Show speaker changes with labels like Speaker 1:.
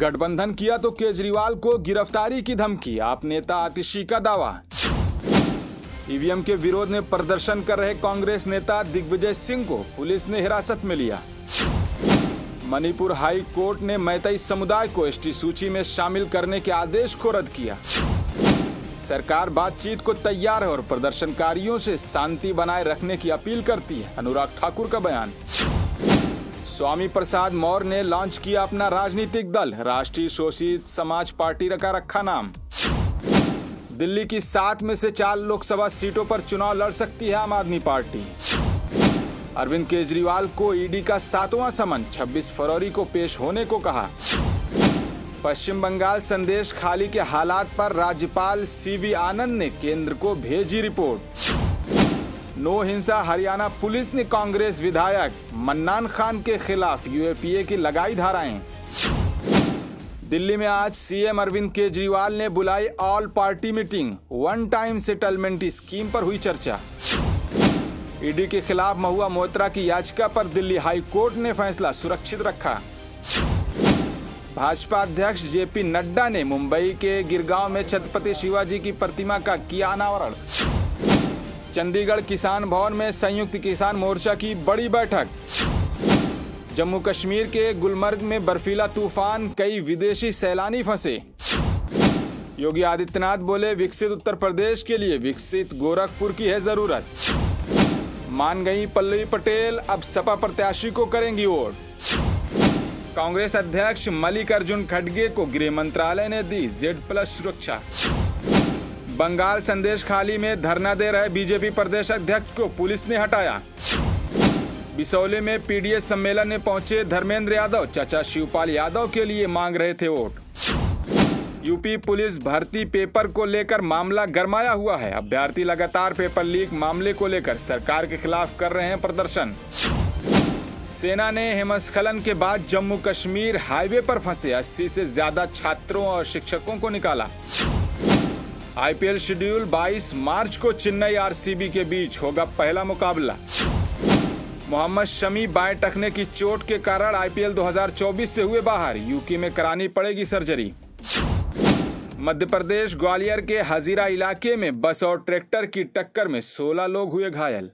Speaker 1: गठबंधन किया तो केजरीवाल को गिरफ्तारी की धमकी, आप नेता आतिशी का दावा। ईवीएम के विरोध में प्रदर्शन कर रहे कांग्रेस नेता दिग्विजय सिंह को पुलिस ने हिरासत में लिया। मणिपुर हाई कोर्ट ने मैतेई समुदाय को एसटी सूची में शामिल करने के आदेश को रद्द किया। सरकार बातचीत को तैयार है और प्रदर्शनकारियों से शांति बनाए रखने की अपील करती है, अनुराग ठाकुर का बयान। स्वामी प्रसाद मौर्य ने लॉन्च किया अपना राजनीतिक दल, राष्ट्रीय शोषित समाज पार्टी का रखा नाम। दिल्ली की 7 में से 4 लोकसभा सीटों पर चुनाव लड़ सकती है आम आदमी पार्टी। अरविंद केजरीवाल को ईडी का 7वां समन, 26 फरवरी को पेश होने को कहा। पश्चिम बंगाल संदेश खाली के हालात पर राज्यपाल सीवी आनंद ने केंद्र को भेजी रिपोर्ट। नो हिंसा हरियाणा पुलिस ने कांग्रेस विधायक मन्नान खान के खिलाफ यूएपीए की लगाई धाराएं। दिल्ली में आज सीएम अरविंद केजरीवाल ने बुलाई all party meeting, one time settlement scheme पर हुई चर्चा। ईडी के खिलाफ महुआ मोइत्रा की याचिका पर दिल्ली हाई कोर्ट ने फैसला सुरक्षित रखा। भाजपा अध्यक्ष जेपी नड्डा ने मुंबई के गिरगांव में छत्रपति शिवाजी की प्रतिमा का किया अनावरण। चंडीगढ़ किसान भवन में संयुक्त किसान मोर्चा की बड़ी बैठक। जम्मू कश्मीर के गुलमर्ग में बर्फीला तूफान, कई विदेशी सैलानी फंसे। योगी आदित्यनाथ बोले, विकसित उत्तर प्रदेश के लिए विकसित गोरखपुर की है जरूरत। मान गई पल्लवी पटेल, अब सपा प्रत्याशी को करेंगी वोट। कांग्रेस अध्यक्ष मल्लिकार्जुन खड़गे को गृह मंत्रालय ने दी Z+ सुरक्षा। बंगाल संदेश खाली में धरना दे रहे बीजेपी प्रदेश अध्यक्ष को पुलिस ने हटाया। बिसौली में पीडीएस सम्मेलन में पहुंचे धर्मेंद्र यादव, चाचा शिवपाल यादव के लिए मांग रहे थे वोट। यूपी पुलिस भर्ती पेपर को लेकर मामला गरमाया हुआ है। अभ्यर्थी लगातार पेपर लीक मामले को लेकर सरकार के खिलाफ कर रहे हैं प्रदर्शन। सेना ने हिमस्खलन के बाद जम्मू कश्मीर हाईवे पर फंसे 80 से ज्यादा छात्रों और शिक्षकों को निकाला। आईपीएल शेड्यूल 22 मार्च को चेन्नई आरसीबी के बीच होगा पहला मुकाबला। मोहम्मद शमी बाएं टखने की चोट के कारण आईपीएल 2024 से हुए बाहर, यूके में करानी पड़ेगी सर्जरी। मध्य प्रदेश ग्वालियर के हजीरा इलाके में बस और ट्रैक्टर की टक्कर में 16 लोग हुए घायल।